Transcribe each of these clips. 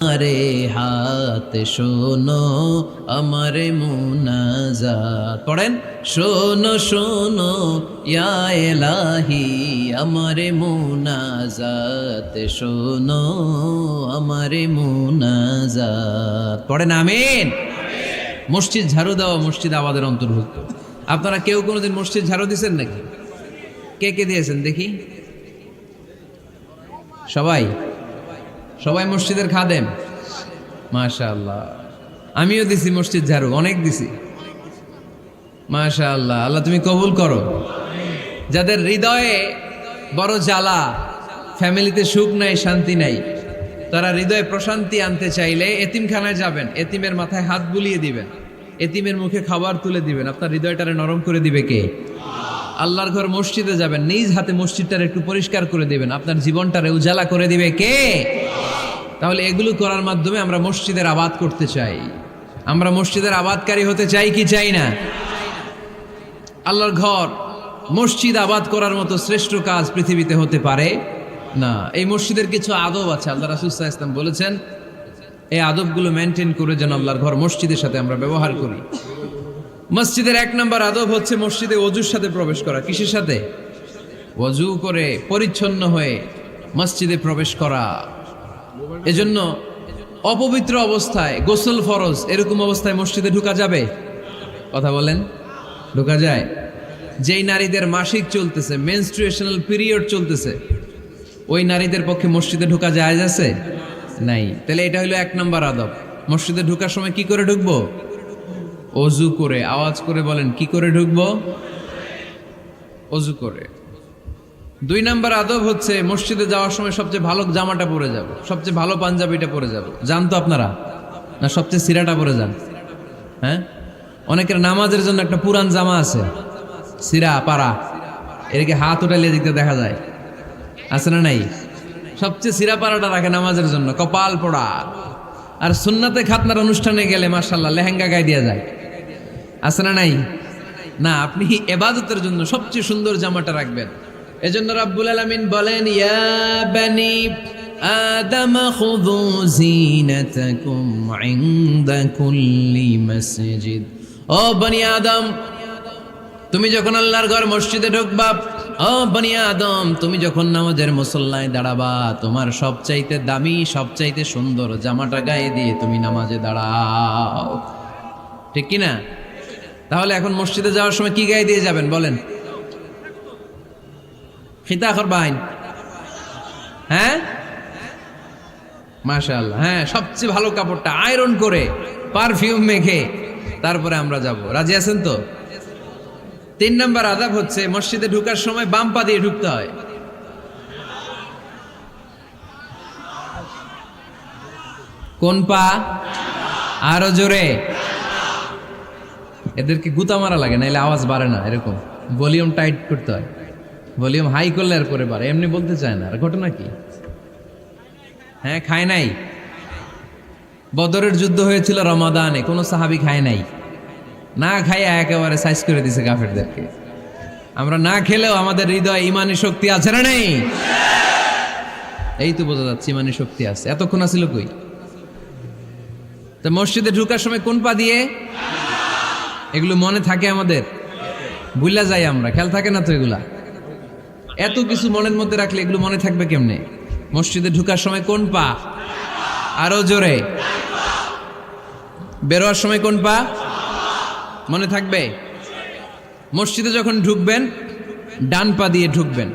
আরে হাত শোনো আমার মুনাজাত পড়েন, শোনো শোনো ইয়া এলাহি আমার মুনাজাত, শোনো আমার মুনাজাত পড়েন আমিন। মসজিদ ঝাড়ু দেওয়া মসজিদ আমাদের অন্তর্ভুক্ত। আপনারা কেউ কোনোদিন মসজিদ ঝাড়ু দিয়েছেন নাকি? কে কে দিয়েছেন দেখি? সবাই সবাই মসজিদের খাদেম, মাশাআল্লাহ। আমিও দিছি মসজিদ ঝাড়ু, অনেক দিছি, মাশাআল্লাহ। আল্লাহ তুমি কবুল করো। যাদের হৃদয়ে বড় জ্বালা, ফ্যামিলিতে সুখ নাই, শান্তি নাই, তারা হৃদয়ে প্রশান্তি আনতে চাইলে এতিমখানায় যাবেন, এতিমের মাথায় হাত বুলিয়ে দিবেন, এতিমের মুখে খাবার তুলে দিবেন। আপনার হৃদয়টারে নরম করে দিবে কে? আল্লাহর ঘর মসজিদে যাবেন, নিজ হাতে মসজিদটারে একটু পরিষ্কার করে দিবেন, আপনার জীবনটারে উজালা করে দিবে কে? তাহলে এগুলো করার মাধ্যমে আমরা মসজিদের আবাদ করতে চাই। আমরা মসজিদের আবাদকারী হতে চাই কি চাই না? আল্লাহর ঘর মসজিদ আবাদ করার মতো শ্রেষ্ঠ কাজ পৃথিবীতে হতে পারে না। এই মসজিদের কিছু আদব আছে, আল্লাহ রাসূল সাল্লাল্লাহু আলাইহি ওয়াসাল্লাম বলেছেন এই আদবগুলো মেনটেন করে যেন আল্লাহর ঘর মসজিদের সাথে আমরা ব্যবহার করি। মসজিদের 1 নম্বর আদব হচ্ছে মসজিদে ওযুর সাথে প্রবেশ করা। কিসের সাথে? ওযু করে পরিচ্ছন্ন হয়ে মসজিদে প্রবেশ করা। এজন্য অপবিত্র অবস্থায় গোসল ফরজ, এরকম অবস্থায় মসজিদে ঢোকা যাবে? কথা বলেন, ঢোকা যায়? যেই নারীদের মাসিক চলতেছে, মেনস্ট্রুয়েশনাল পিরিয়ড চলতেছে, ওই নারীদের পক্ষে মসজিদে ঢোকা জায়েজ আছে? নাই। তাহলে এটা হলো 1 নম্বর আদব। মসজিদে ঢোকার সময় কি করে ঢুকবো? ওযু করে। আওয়াজ করে বলেন, কি করে ঢুকবো? ওযু করে। 2 নম্বর আদব হচ্ছে মসজিদে যাওয়ার সময় সবচেয়ে ভালো জামাটা পরে যাব, সবচেয়ে ভালো পাঞ্জাবিটা পরে যাব। জান তো আপনারা? না সবচেয়ে সিরাটা পরে যান? হ্যাঁ, অনেকের নামাজের জন্য একটা পুরান জামা আছে, সিরা পাড়া, এদিকে হাত উঠাইলে দিকতে দেখা যায়, আছে না নাই? সবচেয়ে সিরা পাড়াটা রাখে নামাজের জন্য, কপাল পোড়া। আর সুন্নাতে খাতনার অনুষ্ঠানে গেলে মাশাআল্লাহ লেহেঙ্গা গায়ে দেওয়া যায়, আছে না নাই? না, আপনি ইবাদতের জন্য সবচেয়ে সুন্দর জামাটা রাখবেন। এজন্য রাব্বুল আলামিন বলেন, ইয়া বানি আদম খুযু যিনাতাকুম ইনদা কুল্লি মসজিদ। ও বনি আদম, তুমি যখন আল্লাহর ঘর মসজিদে ঢুকবা, ও বনি আদম, তুমি যখন নামাজের মুসল্লায় দাঁড়াবা, তোমার সবচাইতে দামি, সবচাইতে সুন্দর জামাটা গায়ে দিয়ে তুমি নামাজে দাঁড়াও। ঠিক কি না? তাহলে এখন মসজিদে যাওয়ার সময় কি গায়ে দিয়ে যাবেন বলেন? খিতা করবাইন? হ্যাঁ, মাশাআল্লাহ। হ্যাঁ, সবচেয়ে ভালো কাপড়টা আয়রন করে পারফিউম মেখে তারপরে আমরা যাব। রাজি আছেন তো? 3 নম্বর আদব হচ্ছে মসজিদে ঢোকার সময় বাম পা দিয়ে ঢুকতে হয়। কোন পা? আরো জোরে। এদেরকে গুতা মারা লাগে, নাইলে আওয়াজ বাড়ে না। এরকম ভলিউম টাইট করতে হয়, ভলিউম হাই করলে আর পরে বাড়ে, এমনি বলতে চায় না। আর ঘটনা কি? হ্যাঁ, খায় নাই। বদরের যুদ্ধ হয়েছিল রমাদানে, কোনো সাহাবী খায় নাই, না খাইয়া একেবারে সাইজ করে দিছে কাফেরদেরকে। আমরা না খেলেও আমাদের হৃদয়ে ইমানি শক্তি আছে না নেই? এই তো বোঝা যাচ্ছে ইমানি শক্তি আছে। এতক্ষণ আছিল কই? তো মসজিদে ঢোকার সময় কোন পা দিয়ে? এগুলো মনে থাকে আমাদের? ভুলা যাই আমরা, খেয়াল থাকে না তো এগুলা। এত কিছু মনের মধ্যে রাখলে এগুলো মনে থাকবে কেমনে? মসজিদে ঢোকার সময় কোন পা? আরো জোরে। বেরোয়ার সময় কোন পা? মনে থাকবে? মসজিদে যখন ঢুকবেন ডান পা দিয়ে ঢুকবেন,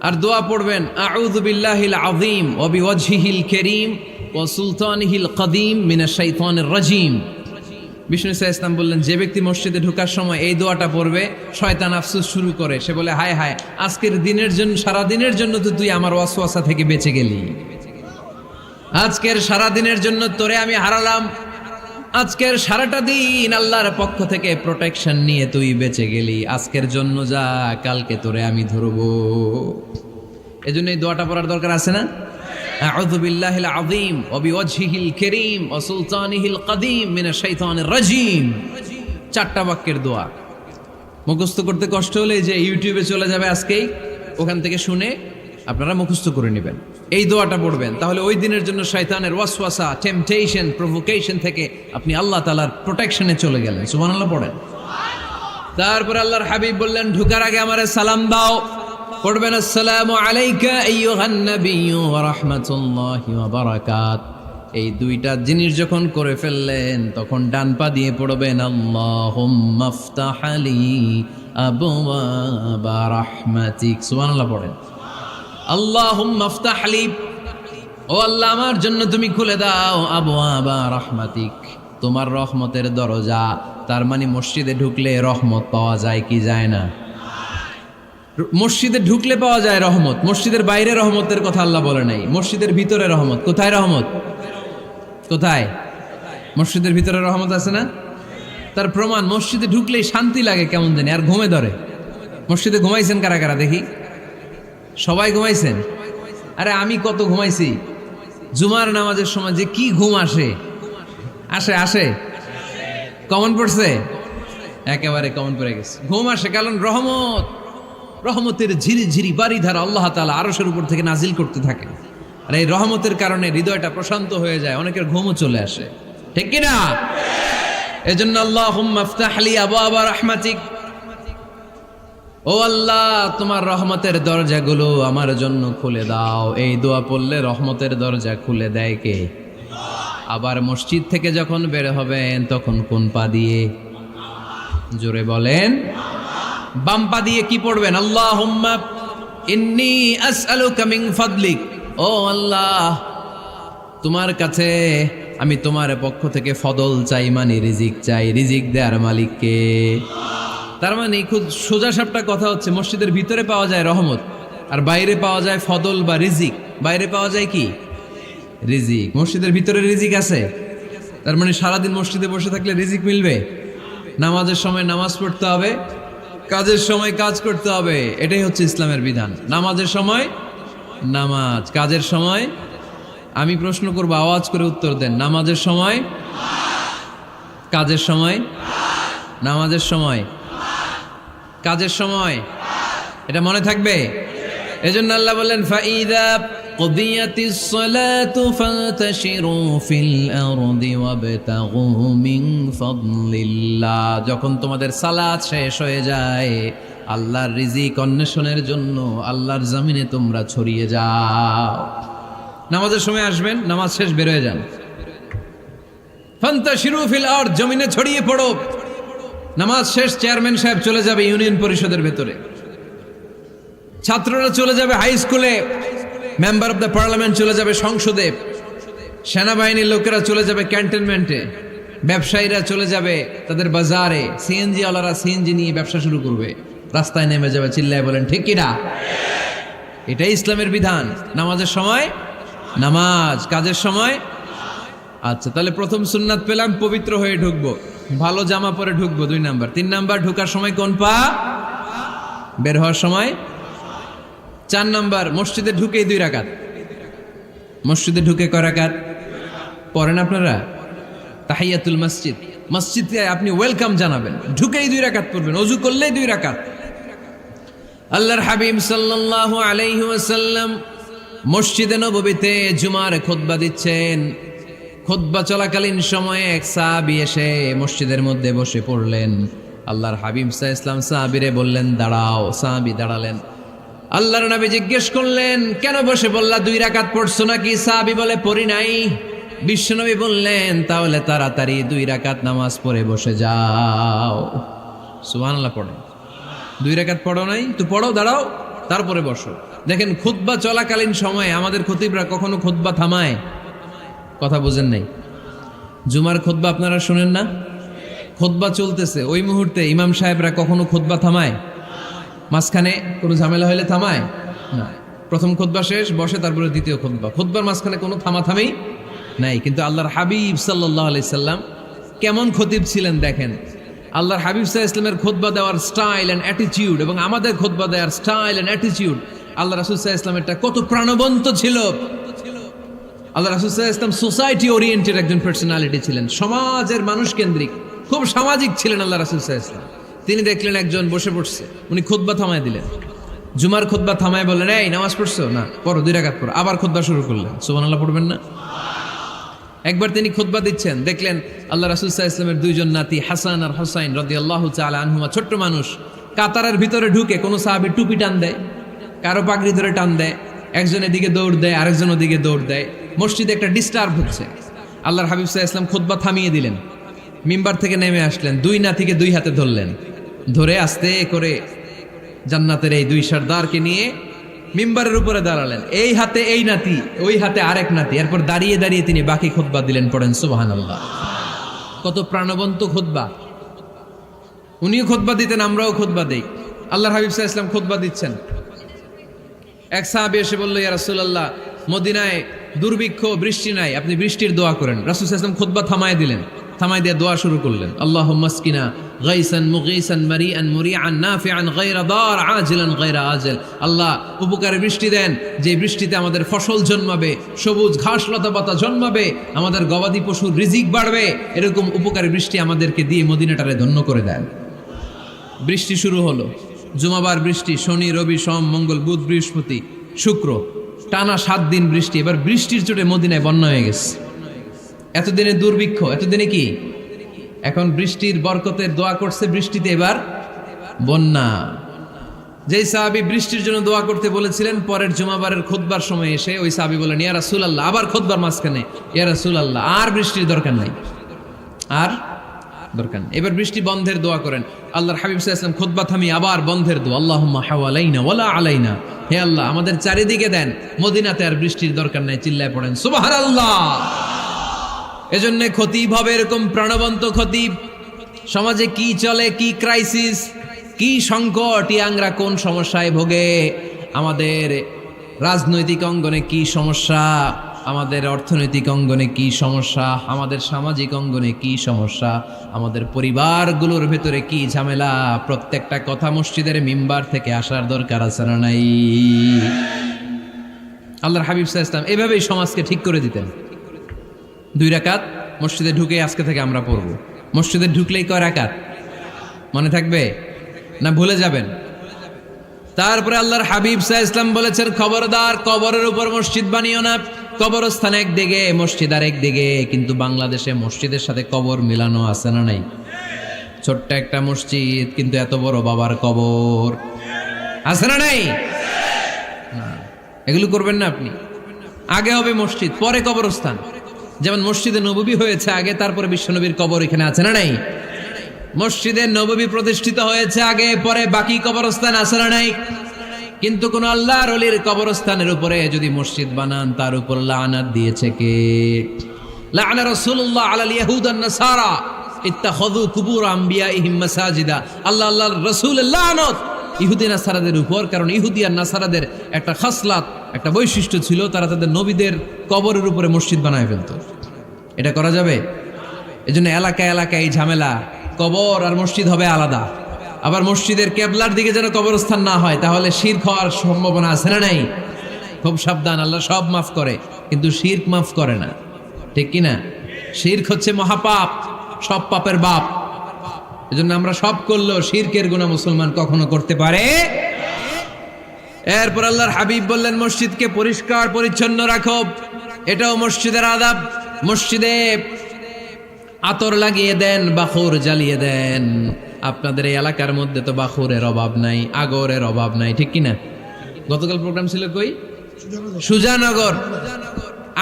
আর দোয়া পড়বেন, আউযু বিল্লাহিল আযীম ওয়া বিওয়াজহিল কারীম ওয়া সুলতানিহিল কদীম মিনাশ শাইতানির রাজীম। বিষ্ণু সাল্লাল্লাহু আলাইহি ওয়াসাল্লাম বললেন, যে ব্যক্তি মসজিদে ঢোকার সময় এই দোয়াটা পড়বে, শয়তান আফসোস শুরু করে, সে বলে, হায় হায়, আজকের দিনের জন্য, সারা দিনের জন্য তো তুই আমার ওয়াসওয়াসা থেকে বেঁচে গেলি, আজকের সারা দিনের জন্য তোরে আমি হারালাম, আজকের সারাটা দিন আল্লাহর পক্ষ থেকে প্রোটেকশন নিয়ে তুই বেঁচে গেলি, আজকের জন্য যা, কালকে তোরে আমি ধরবো। এজন্য এই দোয়াটা পড়ার দরকার আছে না? আউযু বিল্লাহিল আযীম ওয়া বিওয়াজহিল কারীম ওয়া সুলতানিহিল কদীম মিনাশ শাইতানির রাজীম। 4টা বাক্যের দোয়া। মুখস্থ করতে কষ্ট হলে যে ইউটিউবে চলে যাবে আজকেই, ওখান থেকে শুনে আপনারা মুখস্থ করে নেবেন। এই দোয়াটা পড়বেন, তাহলে ওই দিনের জন্য শয়তানের ওয়াসওয়াসা, টেম্পটেশন, প্রভোকেশন থেকে আপনি আল্লাহ তাআলার প্রোটেকশনে চলে গেলেন। সুবহানাল্লাহ পড়েন। তারপর আল্লাহর হাবিব বললেন, ঢুকার আগে আমারে সালাম দাও। পড়বেন, আসসালামু আলাইকা আইয়ুহান নাবিয়্যু ওয়া রাহমাতুল্লাহি ওয়া বারাকাত। এই দুইটা জিনিস যখন করে ফেললেন, তখন ডান পা দিয়ে পড়বেন, আল্লাহুম্মা আফতাহ লি আবওয়াবা রাহমাতিক। সুবহানাল্লাহ পড়েন। আল্লাহুম্মা আফতাহ লি, ও আল্লাহ আমার জন্য তুমি খুলে দাও আবওয়াবা রাহমাতিক, তোমার রহমতের দরজা। তার মানে মসজিদে ঢুকলে রহমত পাওয়া যায় কি যায় না? মসজিদে ঢুকলে পাওয়া যায় রহমত, মসজিদের বাইরে রহমতের কথা আল্লাহ বলে নাই। মসজিদের ভিতরে রহমত। কোথায় রহমত? কোথায়? মসজিদের ভিতরে রহমত আছে না? তার প্রমাণ, মসজিদে ঢুকলেই শান্তি লাগে কেমন জানি, আর ঘুমে ধরে। মসজিদে ঘুমাইছেন কারা কারা দেখি? সবাই ঘুমাইছেন? আরে আমি কত ঘুমাইছি। জুমার নামাজের সময় যে কি ঘুম আসে, আসে আসে কমন পড়ছে, একেবারে কমন পড়ে গেছে। ঘুম আসে কারণ রহমত, রহমতের ঝিরি ঝিরি বাড়ি ধারা আল্লাহ তাআলা আরশের উপর থেকে নাজিল করতে থাকে। আর এই রহমতের কারণে হৃদয়টা প্রশান্ত হয়ে যায়, অনেকের ঘুমও চলে আসে, ঠিক কি না? এজন্য আল্লাহুম্মা আফতাহ লি আবওয়াবা রাহমাতিক, ও আল্লাহ তোমার রহমতের দরজাগুলো আমার জন্য খুলে দাও। এই দোয়া পড়লে রহমতের দরজা খুলে দেয় কে? আবার মসজিদ থেকে যখন বের হবেন তখন কোন পা দিয়ে? জোরে বলেন। বাম পা দিয়ে কি পড়বেন? আল্লাহুম্মা ইন্নী আসআলুকা মিন ফাদলিক, ও আল্লাহ তোমার কাছে আমি তোমার পক্ষ থেকে ফদল চাই, মানে রিজিক চাই। রিজিক দেওয়ার মালিক কে? তার মানে খুব সোজা সাপটা কথা হচ্ছে, মসজিদের ভিতরে পাওয়া যায় রহমত, আর বাইরে পাওয়া যায় ফদল বা রিজিক। বাইরে পাওয়া যায় কি? রিজিক। মসজিদের ভিতরে রিজিক আছে। তার মানে সারাদিন মসজিদে বসে থাকলে রিজিক মিলবে? নামাজের সময় নামাজ পড়তে হবে, কাজের সময় কাজ করতে হবে। এটাই হচ্ছে ইসলামের বিধান। নামাজের সময় নামাজ, কাজের সময়। আমি প্রশ্ন করবো, আওয়াজ করে উত্তর দেন। নামাজের সময়, কাজের সময়, নামাজের সময়, কাজের সময়। এটা মনে থাকবে। এজন্য আল্লাহ বললেন, ফাইদা কুদিয়াতিস সালাতু ফান্তাশিরু ফিল আরদি ওয়াবতাগু মিন ফাদলিল্লাহ। যখন তোমাদের সালাত শেষ হয়ে যায়, আল্লাহর রিজিক অন্বেষণের জন্য আল্লাহর জমিনে তোমরা ছড়িয়ে যাও। নামাজের সময় আসবেন, নামাজ শেষ বের হয়ে যান। ফান্তাশিরু ফিল আরদ, জমিনে ছড়িয়ে পড়ো। নামাজ শেষ, চেয়ারম্যান সাহেব চলে যাবে ইউনিয়ন পরিষদের ভেতরে, ছাত্ররা চলে যাবে হাই স্কুলে, মেম্বার অব দ্য পার্লামেন্ট চলে যাবে সংসদে, সেনাবাহিনীর লোকেরা চলে যাবে ক্যান্টনমেন্টে, ব্যবসায়ীরা চলে যাবে তাদের বাজারে, সিএনজি ওয়ালারা সিএনজি নিয়ে ব্যবসা শুরু করবে, রাস্তায় নেমে যাবে, চিল্লায় বলেন ঠিক কিনা? এটাই ইসলামের বিধান। নামাজের সময় নামাজ, কাজের সময়। আচ্ছা, তাহলে প্রথম সুন্নাত পেলাম, পবিত্র হয়ে ঢুকবো, ভালো জামা পরে ঢুকবো 2 নাম্বার। 3 নাম্বার, ঢোকার সময় কোন পা? বের হওয়ার সময়। 4 নাম্বার, মসজিদে ঢুকেই 2 রাকাত। মসজিদে ঢুকে কয় রাকাত পড়েন আপনারা? তাহিয়াতুল মসজিদ, মসজিদে আপনি ওয়েলকাম জানাবেন, ঢুকেই 2 রাকাত পড়বেন, ওযু করলেই 2 রাকাত। আল্লাহর হাবিব সাল্লাল্লাহু আলাইহি ওয়াসাল্লাম মসজিদে নববীতে জুমার খুতবা দিচ্ছেন। খুতবা চলাকালীন সময়ে এক সাহাবী এসে মসজিদের মধ্যে বসে পড়লেন। আল্লাহর হাবিব সাল্লাল্লাহু আলাইহি ওয়াসাল্লাম সাহাবীরে বললেন, দাঁড়াও। সাহাবী দাঁড়ালেন। আল্লাহর নবী জিজ্ঞেস করলেন, কেন বসে বললা? 2 রাকাত পড়ছো নাকি? সাহাবী বলে, পড়ি নাই। বিশ্বনবী বললেন, তাহলে তাড়াতাড়ি 2 রাকাত নামাজ পড়ে বসে যাও। সুবহানাল্লাহ পড়ে। 2 রাকাত পড়ো নাই তো পড়ো, দাঁড়াও, তারপরে বসো। দেখেন, খুতবা চলাকালীন সময়ে আমাদের খতিবরা কখনো খুতবা থামায়? কথা বুঝেন নাই? জুমার খুতবা আপনারা শুনেন না? খুতবা চলতেছে, ওই মুহূর্তে ইমাম সাহেবরা কখনো খুতবা থামায়? মাঝখানে কোনো ঝামেলা হলে থামায় না। প্রথম খুতবা শেষ, বসে, তারপরে দ্বিতীয় খুতবা। খুতবার মাঝখানে কোনো থামাথামি নাই। কিন্তু আল্লাহর হাবিব সাল্লাল্লাহু আলাইহি সাল্লাম কেমন খতিব ছিলেন দেখেন। আল্লাহর হাবিব সাল্লাল্লাহু আলাইহি সাল্লামের খুতবা দেওয়ার স্টাইল এন্ড অ্যাটিটিউড এবং আমাদের খুতবা দেওয়ার স্টাইল এন্ড অ্যাটিটিউড, আল্লাহ রাসূল সাল্লাল্লাহু আলাইহি সাল্লামেরটা কত প্রাণবন্ত ছিল। আল্লাহ রাসূল সাল্লাল্লাহু আলাইহি সাল্লাম সোসাইটি ওরিয়েন্টেড একজন পার্সোনালিটি ছিলেন, সমাজের মানুষ কেন্দ্রিক, খুব সামাজিক ছিলেন আল্লাহ রাসূল সাল্লাল্লাহু আলাইহি সাল্লাম। তিনি দেখলেন একজন বসে পড়ছে, উনি খুতবা থামায় দিলেন। জুমার খুতবা থামায় বললেন, এই নামাজ পড়ছো না, পড়ো 2 রাকাত পড়ো। আবার খুতবা শুরু করলেন। সুবহানাল্লাহ পড়বেন না? একবার তিনি খুতবা দিচ্ছেন, দেখলেন আল্লাহ রাসূল সাল্লাল্লাহু আলাইহি ওয়াসাল্লামের 2 জন নাতি হাসান আর হুসাইন রাদিয়াল্লাহু তাআলা আনহুমা, ছোট্ট মানুষ, কাতারের ভিতরে ঢুকে কোন সাহাবী টুপি টান দেয়, কারো পাগড়ি ধরে টান দেয়, একজন এদিকে দৌড় দেয়, আরেকজন ওদিকে দৌড় দেয়। মসজিদে একটা ডিস্টার্ব হচ্ছে। আল্লাহর হাবিব সাল্লাল্লাহু আলাইহি ওয়াসাল্লাম খুতবা থামিয়ে দিলেন, মিম্বার থেকে নেমে আসলেন, 2 নাতিকে 2 হাতে ধরলেন, ধরে আস্তে করে জান্নাতের এই 2 সর্দারকে নিয়ে মিম্বারের উপরে দাঁড়ালেন। এই হাতে এই নাতি, ওই হাতে আরেক নাতি। এরপর দাঁড়িয়ে দাঁড়িয়ে তিনি বাকি খুতবা দিলেন। পড়েন সুবহানাল্লাহ। কত প্রাণবন্ত খুতবা। উনিও খুতবা দিতেন, আমরাও খুতবা দেই। আল্লাহর হাবিব সাল্লাল্লাহু আলাইহি ওয়াসাল্লাম খুতবা দিচ্ছেন, এক সাহাবী এসে বলল, ইয়া রাসূলুল্লাহ, মদিনায় দুর্ভিক্ষ, বৃষ্টি নাই, আপনি বৃষ্টির দোয়া করেন। রাসূল সাল্লাল্লাহু আলাইহি ওয়াসাল্লাম খুতবা থামায় দিলেন, থামায় দিয়ে দোয়া শুরু করলেন, আল্লাহুম্মা আসকিনা গাইসান মুগীসান মারিআন মুরিআন নাফিআন গায়রা দার আজিলান গায়রা আজিল। আল্লাহ উপকারে বৃষ্টি দেন, যে বৃষ্টিতে আমাদের ফসল জন্মাবে, সবুজ ঘাস লতা পাতা জন্মাবে, আমাদের গবাদি পশুর রিজিক বাড়বে, এরকম উপকারী বৃষ্টি আমাদেরকে দিয়ে মদিনাটারে ধন্য করে দেন। বৃষ্টি শুরু হলো, জুমাবার বৃষ্টি, শনি রবি সোম মঙ্গল বুধ বৃহস্পতি শুক্র, টানা 7 দিন বৃষ্টি। এবার বৃষ্টির চোটে মদিনায় বন্যা হয়ে গেছে। এতদিনে দুর্ভিক্ষ, এতদিনে কি? এখন বৃষ্টির বরকতের দোয়া করছে, বৃষ্টিতে এবার বন্যা। যেই সাহাবী বৃষ্টির জন্য দোয়া করতে বলেছিলেন, পরের জুমাবারের খুতবার সময় এসে ওই সাহাবী বলেন, ইয়া রাসূলুল্লাহ, আবার খুতবার মাঝখানে, ইয়া রাসূলুল্লাহ, আর বৃষ্টির দরকার নাই, আর দরকার নেই, এবার বৃষ্টি বন্ধের দোয়া করেন। আল্লাহর হাবিব সাল্লাল্লাহু আলাইহি ওয়াসাল্লাম খুতবা থামিয়ে আবার বন্ধের দোয়া, আল্লাহুম্মা হাওয়ালাইনা ওয়ালা আলাইনা, হে আল্লাহ আমাদের চারিদিকে দেন, মদিনাতে আর বৃষ্টির দরকার নাই। চিল্লায় পড়েন সুবহানাল্লাহ। এজন্য খতিব হবে এরকম প্রাণবন্ত খতিব। সমাজে কি চলে, কি ক্রাইসিস, কি সংকট, ইয়াংরা কোন সমস্যায় ভোগে, আমাদের রাজনৈতিক অঙ্গনে কি সমস্যা, আমাদের অর্থনৈতিক অঙ্গনে কি সমস্যা, আমাদের সামাজিক অঙ্গনে কি সমস্যা, আমাদের পরিবারগুলোর ভেতরে কি ঝামেলা, প্রত্যেকটা কথা মসজিদের মিম্বার থেকে আসার দরকার আছে না নাই? আল্লাহর হাবিব সাল্লাল্লাহু আলাইহি ওয়াসাল্লাম এভাবেই সমাজকে ঠিক করে দিতেন। 2 রাকাত মসজিদে ঢুকে আজকে থেকে আমরা পড়ব। মসজিদে ঢুকলেই কয় রাকাত মনে থাকবে না ভুলে যাবেন? তারপরে আল্লাহর হাবিব সাল্লাল্লাহু আলাইহি ওয়াসাল্লাম বলেছেন, খবরদার কবরের উপর মসজিদ বানিও না। কবরস্থান একদিকে, মসজিদ আর একদিকে। কিন্তু বাংলাদেশে মসজিদের সাথে কবর মিলানো আছে না নাই? ছোট্ট একটা মসজিদ, কিন্তু এত বড় বাবার কবর আছে না নাই? এগুলো করবেন না আপনি। আগে হবে মসজিদ, পরে কবরস্থান। যেমন মসজিদে নববী হয়েছে আগে, তারপরে বিশ্বনবীর কবর এখানে আছে না নাই? মসজিদে নববী প্রতিষ্ঠিত হয়েছে আগে, পরে বাকি কবরস্থান আছে না নাই? কিন্তু কোন আল্লাহর ওলির কবরস্থানের উপরে যদি মসজিদ বানান, তার উপর লানাত দিয়েছে কে? লাআনা রাসূলুল্লাহ আলাল ইয়াহুদ ওয়ান নাসারা ইত্তাখাযু কুবুর আমবিয়াইহিম মাসাজিদা। আল্লাহর রাসূলের লানত ইহুদি নাসারাদের উপর, কারণ ইহুদি আর নাসারাদের একটা খাসলাত, একটা বৈশিষ্ট্য ছিল, তারা তাদের নবীদের কবরের উপরে মসজিদ বানায় ফেলতো। এটা করা যাবে? এজন্য এলাকায় এলাকায় এই ঝামেলা, কবর আর মসজিদ হবে আলাদা। আবার মসজিদের কেবলার দিকে যেন কবরস্থান না হয়, তাহলে শিরক হওয়ার সম্ভাবনা আছে না নাই? খুব সাবধান। আল্লাহ সব মাফ করে, কিন্তু শিরক মাফ করে না, ঠিক কি না? শিরক হচ্ছে মহাপাপ, সব পাপের বাপ। এজন্য আমরা সব করলেও শিরকের গুনাহ মুসলমান কখনো করতে পারে। এরপর আল্লাহর হাবিব বললেন, মসজিদকে পরিষ্কার পরিচ্ছন্ন রাখো, এটাও মসজিদের আদাব। মসজিদে আতর লাগিয়ে দেন, বাখুর জ্বালিয়ে দেন। আপনাদের এই এলাকার মধ্যে তো বাখুরের অভাব নাই, আগরের অভাব নাই, ঠিক কিনা? গতকাল প্রোগ্রাম ছিল কই? সুজানগর,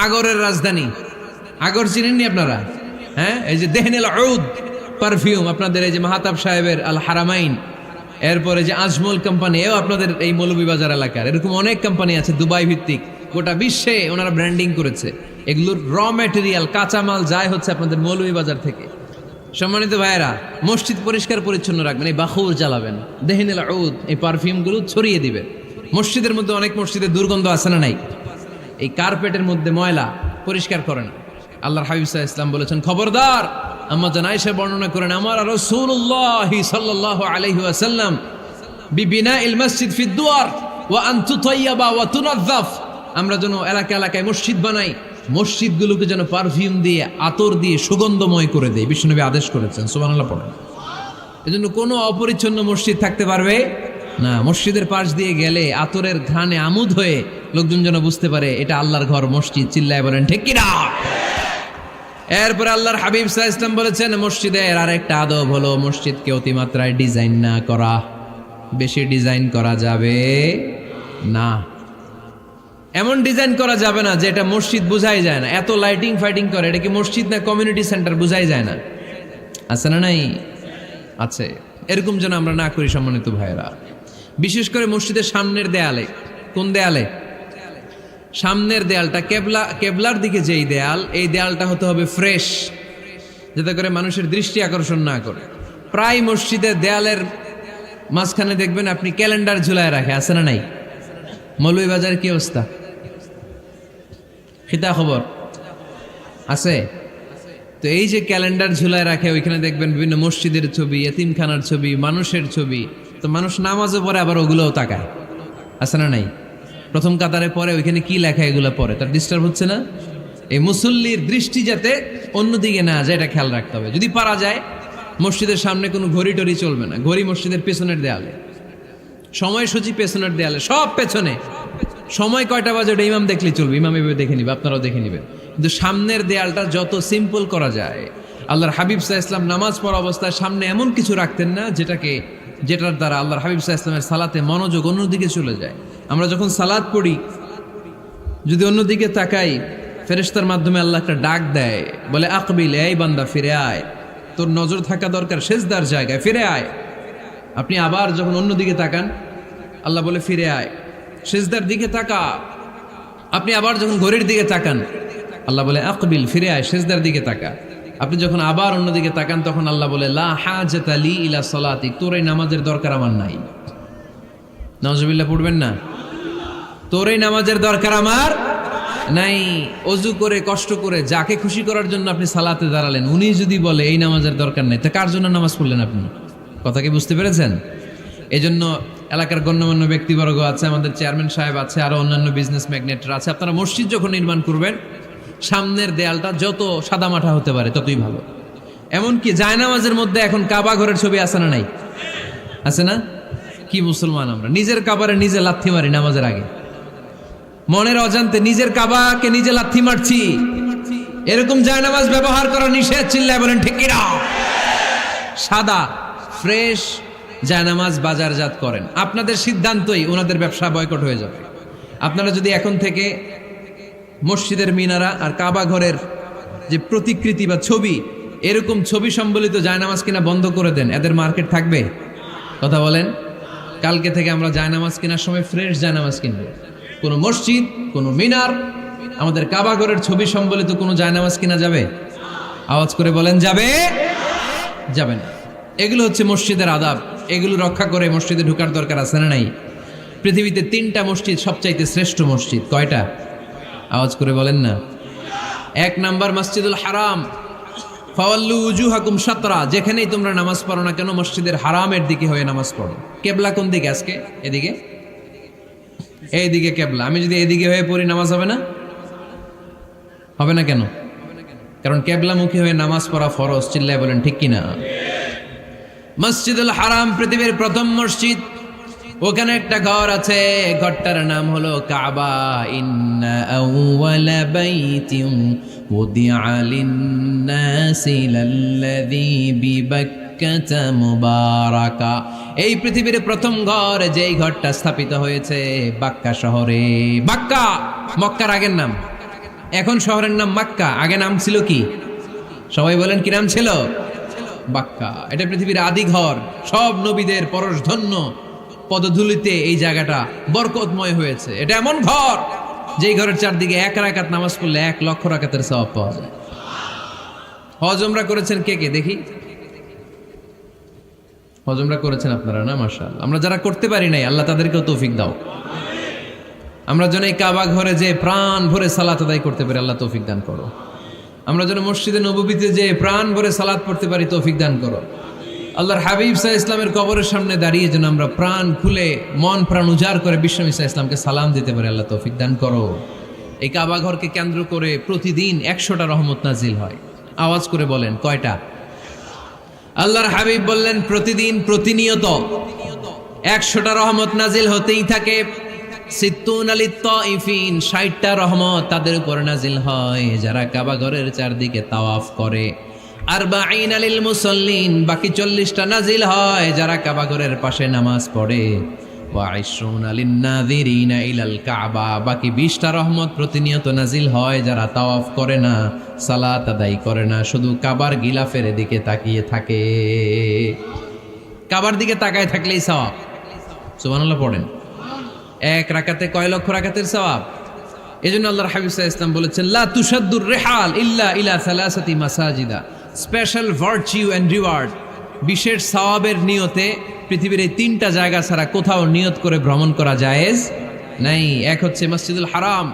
আগরের রাজধানী। আগর চিনেননি আপনারা? হ্যাঁ, এই যে দেহনেল উদ পারফিউম, আপনাদের এই যে মাহাতাব সাহেবের আল হারামাইন, এরপরে যে আজমল কোম্পানি, এও আপনাদের এই মৌলভীবাজার এলাকার। এরকম অনেক কোম্পানি আছে দুবাই ভিত্তিক, গোটা বিশ্বে ওনারা ব্র্যান্ডিং করেছে। এগুলোর র ম্যাটেরিয়াল, কাঁচামাল যায় হচ্ছে আপনাদের মৌলভীবাজার থেকে। সম্মানিত ভাইয়েরা, মসজিদ পরিষ্কার পরিচ্ছন্ন রাখবেন, এই বাখুর জ্বালাবেন, দেহনেল উদ, এই পারফিউমগুলো ছড়িয়ে দিবেন। মসজিদের মধ্যে অনেক মসজিদে দুর্গন্ধ আছে না নাই? এই কার্পেটের মধ্যে ময়লা, পরিষ্কার করেন। আল্লাহর হাবিব সাল্লাল্লাহু আলাইহি ওয়াসাল্লাম বলেছেন, খবরদার। আম্মা জান আয়েশা বর্ণনা করেন, আমার রাসূলুল্লাহ সাল্লাল্লাহু আলাইহি ওয়াসাল্লাম বিবিনাইল মসজিদ ফি দুয়ার ওয়া আন তুতাইয়াবা ওয়া তুনাযাফ। আমরা যেন এলাকা এলাকায় মসজিদ বানাই, মসজিদগুলোকে যেন পারফিউম দিয়ে, আতর দিয়ে সুগন্ধময় করে দেয়, বিশ্বনবী আদেশ করেছেন। সুবহানাল্লাহ পড়েন। এজন্য কোনো অপরিচ্ছন্ন মসজিদ থাকতে পারবে না, মসজিদের পাশ দিয়ে গেলে আতরের ঘ্রাণে আমোদ হয়ে লোকজন যেন বুঝতে পারে এটা আল্লাহর ঘর, মসজিদ। চিল্লায় বলেন ঠিক কিনা? এরপর আল্লাহর হাবিব সাল্লাল্লাহু আলাইহি ওয়াসাল্লাম বলেছেন, মসজিদের আরেকটা আদব হলো মসজিদকে অতিমাত্রায় ডিজাইন না করা। বেশি ডিজাইন করা যাবে না। এমন ডিজাইন করা যাবে না যে এটা মসজিদ বোঝাই যায় না। এত লাইটিং ফাইটিং করে, এটা কি মসজিদ না কমিউনিটি সেন্টার বোঝাই যায় না। আছে না? নাই আছে। এরকম যেন আমরা না করি সম্মানিত ভাইয়েরা। বিশেষ করে মসজিদের সামনের দেয়ালে। কোন দেয়ালে? সামনের দেয়ালটা কেবলার দিকে যেই দেয়াল, এই দেয়ালটা হতে হবে ফ্রেশ, যাতে করে মানুষের দৃষ্টি আকর্ষণ না করে। প্রায় মসজিদের দেয়ালের মাঝখানে দেখবেন আপনি ক্যালেন্ডার ঝুলায় রাখে। আছে না নাই? মৌলভীবাজার কি অবস্থা? খিতা খবর আছে? তো এই যে ক্যালেন্ডার ঝুলায় রাখে, ওইখানে দেখবেন বিভিন্ন মসজিদের ছবি, এতিমখানার ছবি, মানুষের ছবি। তো মানুষ নামাজও পড়ে, আবার ওগুলোও তাকায়। আছে না নাই? প্রথম কাতারে পরে ওইখানে কি লেখা, এগুলো পরে তার ডিস্টার্ব হচ্ছে না? এই মুসল্লির দৃষ্টি যাতে অন্যদিকে না যায়, এটা খেয়াল রাখতে হবে। যদি পারা যায় মসজিদের সামনে কোনো ঘড়ি টড়ি চলবে না। ঘড়ি মসজিদের পেছনের দেয়ালে, সময়সূচি পেছনের দেয়ালে, সব পেছনে। সময় কয়টা বাজে ওটা ইমাম দেখলেই চলবে, ইমাম এভাবে দেখে নিবে, আপনারাও দেখে নিবেন। কিন্তু সামনের দেয়ালটা যত সিম্পল করা যায়। আল্লাহর হাবিব সাল্লাল্লাহু আলাইহি ওয়াসাল্লাম নামাজ পড়া অবস্থায় সামনে এমন কিছু রাখতেন না যেটার দ্বারা আল্লাহর হাবিব সাল্লাল্লাহু আলাইহি ওয়াসাল্লামের সালাতে মনোযোগ অন্যদিকে চলে যায়। আমরা যখন সালাত পড়ি, যদি অন্যদিকে তাকাই, ফেরেশতার মাধ্যমে আল্লাহ একটা ডাক দেয়, বলে আকবিল, এই বান্দা ফিরে আয়, তোর নজর থাকা দরকার সেজদার জায়গায়, ফিরে আয়। আপনি আবার যখন অন্যদিকে তাকান, আল্লাহ বলে ফিরে আয়, সেজদার দিকে তাকা। আপনি আবার যখন ঘড়ির দিকে তাকান, আল্লাহ বলে আকবিল, ফিরে আয়, সেজদার দিকে তাকা। আপনি যখন আবার অন্যদিকে তাকান, তখন আল্লাহ বলে লা হাজাতা লি ইলা সালাতিক, তোর এই নামাজের দরকার আমার নাই। নাউজুবিল্লাহ পড়বেন না? তোর এই নামাজের দরকার আমার নাই। অজু করে কষ্ট করে যাকে খুশি করার জন্য আপনি সালাতে দাঁড়ালেন, উনি যদি বলে এই নামাজের দরকার নেই, তা কার জন্য নামাজ পড়লেন আপনি? কথা কি বুঝতে পেরেছেন? এই জন্য এলাকার গণ্যমান্য ব্যক্তিবর্গ আছে, আমাদের চেয়ারম্যান সাহেব আছে, আরো অন্যান্য বিজনেস ম্যাগনেটরা আছে। আপনারা মসজিদ যখন নির্মাণ করবেন, সামনের দেয়ালটা যত সাদামাটা হতে পারে ততই ভালো। এমনকি জায়নামাজের মধ্যে এখন কাবা ঘরের ছবি আছে না নাই? আছে না? কি মুসলমান আমরা! নিজের কাবারে নিজে লাথি মারি নামাজের আগে, মনের অজান্তে নিজের কাবাকে নিজে লাথি মারছি। এরকম জায়নামাজ ব্যবহার করা নিষেধ। চিল্লায় বলেন ঠিক কিনা? সাদা ফ্রেশ জায়নামাজ বাজারজাত করেন। আপনাদের সিদ্ধান্তই ওনাদের ব্যবসা বয়কট হয়ে যাবে। আপনারা যদি এখন থেকে মসজিদের মিনারা আর কাবা ঘরের যে প্রতিকৃতি বা ছবি, এরকম ছবি সম্বলিত জায়নামাজ কিনা বন্ধ করে দেন, এদের মার্কেট থাকবে? কথা বলেন। কালকে থেকে আমরা জায়নামাজ কেনার সময় ফ্রেশ জায়নামাজ কিনবো। কোনো মসজিদ, কোনো মিনার, আমাদের কাবা ঘরের ছবি সম্বলিত কোনো জায়নামাজ কিনা যাবে? আওয়াজ করে বলেন, যাবে? যাবে না। এগুলো হচ্ছে মসজিদের আদাব। এগুলো রক্ষা করে মসজিদে ঢোকার দরকার আছে না নাই? পৃথিবীতে 3টা মসজিদ সবচাইতে শ্রেষ্ঠ মসজিদ। কয়টা? আওয়াজ করে বলেন না। 1 নাম্বার মসজিদুল হারাম, ফাওয়াল্লু উজুহাকুম শাতরা। যেখানেই তোমরা নামাজ পড়ো না কেন, মসজিদের হারামের দিকে হয়ে নামাজ পড়ো। কেবলা কোন দিকে আজকে? এদিকে, এইদিকে কেবলা। আমি যদি এদিকে হয়ে পড়ি, নামাজ হবে না? হবে না কেন? কারণ কেবলামুখী হয়ে নামাজ পড়া ফরজ। চিল্লায় বলেন ঠিক কিনা? মসজিদুল হারাম পৃথিবীর প্রথম মসজিদ। ওখানে একটা ঘর আছে, ঘরটার নাম হলো কাবা। ইন্না আউওয়ালা বাইতিন উদিআ লিন-নাসি লাল্লাযী বিবাক্কাতা মুবারাকা। এই পৃথিবীর প্রথম ঘর, যেই ঘরটা স্থাপিত হয়েছে বাক্কা শহরে। বাক্কা মক্কার আগের নাম, এখন শহরের নাম মক্কা। আগে নাম ছিল কি? সবাই বলেন, কি নাম ছিল? বাক্কা। এটা পৃথিবীর আদি ঘর। সব নবীদের পরশধন্য পদধূলিতে এই জায়গাটা বরকতময় হয়েছে। এটা এমন ঘর, যেই ঘরের চারদিকে 1 রাকাত নামাজ পড়লে 1 লক্ষ রাকাতের সওয়াব পাওয়া যায়। হজ উমরা করেছেন কে কে দেখি? হজ উমরা করেছেন আপনারা না? মাশাআল্লাহ। আমরা যারা করতে পারি নাই, আল্লাহ তাদেরকেও তৌফিক দাও। আমরা যেন এই কাবা ঘরে যে প্রাণ ভরে সালাত আদায় করতে পারি, আল্লাহ তৌফিক দান করো। আমরা যেন মসজিদে নববীতে যে প্রাণ ভরে সালাত পড়তে পারি, তৌফিক দান করো। আল্লাহর হাবিব সাল্লাল্লাহু আলাইহি ওয়াসাল্লামের কবরের সামনে দাঁড়িয়ে যেন আমরা প্রাণ খুলে মন প্রাণ উজাড় করে বিশ্বনবী সাল্লাল্লাহু আলাইহি ওয়াসাল্লামকে সালাম দিতে পারি, আল্লাহ তৌফিক দান করো। এই কাবা ঘরকে কেন্দ্র করে প্রতিদিন 100টা রহমত নাজিল হয়। আওয়াজ করে বলেন, কয়টা? আল্লাহর হাবিব বললেন প্রতিদিন, প্রতিনিয়ত 100টা রহমত নাজিল হতেই থাকে। সিত্তুন আলিত তাইফিন, 60টা রহমত তাদের উপর নাজিল হয় যারা কাবা ঘরের চারদিকে তাওয়াফ করে। আরবাঈন আলিল মুসাল্লিন, বাকি 40টা নাজিল হয় যারা কাবা ঘরের পাশে নামাজ পড়ে। ওয়া 20 আলিন নাযিরিনা ইলাল কাবা, বাকি 20টা রহমত প্রতিনিয়ত নাজিল হয় যারা তাওয়াফ করে না, সালাত আদায় করে না, শুধু কাবার গিলাফের দিকে তাকিয়ে থাকে। কাবার দিকে তাকায় থাকলেই সওয়াব। সুবহানাল্লাহ পড়েন। এক রাকাতে কয় লক্ষ রাকাতের সওয়াব। এজন্য আল্লাহর হাবিব সাল্লাল্লাহু আলাইহি ওয়াসাল্লাম বলেছেন, লা তুশাদ্দুর রিহাল ইল্লা ইলা সালাসাতি মাসাজিদা, স্পেশাল ভার্চু এন্ড রিওয়ার্ড, বিশেষ সওয়াবের নিয়তে পৃথিবীর এই 3টা জায়গা ছাড়া কোথাও নিয়ত করে ভ্রমণ করা জায়েজ নাই। এক হচ্ছে মসজিদুল হারাম,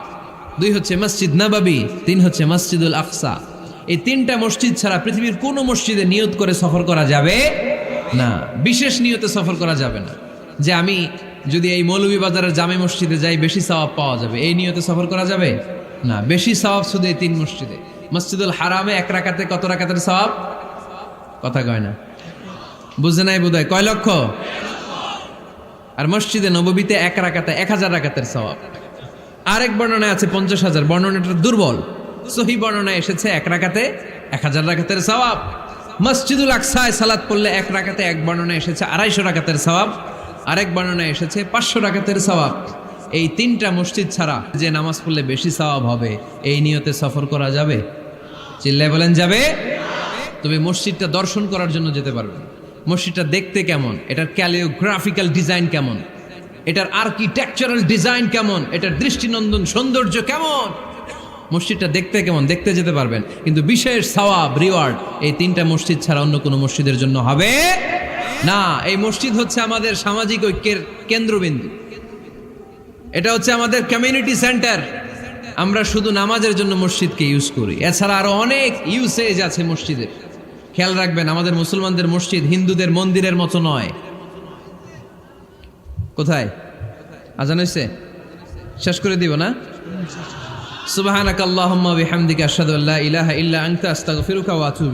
2 হচ্ছে মসজিদ নববী, 3 হচ্ছে মসজিদুল আকসা। এই 3টা মসজিদ ছাড়া পৃথিবীর কোনো মসজিদে নিয়ত করে সফর করা যাবে না, বিশেষ নিয়তে সফর করা যাবে না। যে আমি যদি এই মৌলভীবাজারের জামে মসজিদে যাই বেশি সওয়াব পাওয়া যাবে, এই নিয়তে সফর করা যাবে না। বেশি সওয়াব শুধু এই 3 মসজিদে। মসজিদুল হারামে 1 রাকাতে কত রাকাতের সওয়াব? কথা কয় না, বুঝে নাই বোধহয়। কয় লক্ষ? আর মসজিদে নববীতে 1 রাকাতে 1000 রাকাতের সওয়াব। আরেক বর্ণনায় আছে 50,000, বর্ণনাটা দুর্বল। সহিহ বর্ণনায় এসেছে 1 রাকাতে 1000 রাকাতের সওয়াব। মসজিদুল আকসায় সালাত পড়লে 1 রাকাতে, এক বর্ণনায় এসেছে 250 রাকাতের সওয়াব, আরেক বর্ণনায় এসেছে 500 রাকাতের সওয়াব। এই 3টা মসজিদ ছাড়া যে নামাজ পড়লে বেশি সওয়াব হবে, এই নিয়তে সফর করা যাবে? চিল্লায় বলেন যাবে। তবে মসজিদটা দর্শন করার জন্য যেতে পারবেন। মসজিদটা দেখতে কেমন, এটার ক্যালিওগ্রাফিক্যাল ডিজাইন কেমন, এটার আর্কিটেকচারাল ডিজাইন কেমন, এটার দৃষ্টিনন্দন সৌন্দর্য কেমন, মসজিদটা দেখতে কেমন, দেখতে যেতে পারবেন। কিন্তু বিশেষ সওয়াব রিওয়ার্ড এই 3টা মসজিদ ছাড়া অন্য কোনো মসজিদের জন্য হবে না। এই মসজিদ হচ্ছে আমাদের সামাজিক ঐক্যের কেন্দ্রবিন্দু, এটা হচ্ছে আমাদের কমিউনিটি সেন্টার। আমরা শুধু নামাজের জন্য মসজিদকে ইউজ করি, এছাড়া আরো অনেক ইউসেজ আছে মসজিদের। খেয়াল রাখবেন, আমাদের মুসলমানদের মসজিদ হিন্দুদের মন্দিরের মতো নয়। কোথায় আজান হইছে? শেষ করে দিব না? সুবহানাকাল্লাহুম্মা ওয়া বিহামদিকা আশহাদু আল্লা ইলাহা ইল্লা আনতা আস্তাগফিরুকা ওয়া আতুবু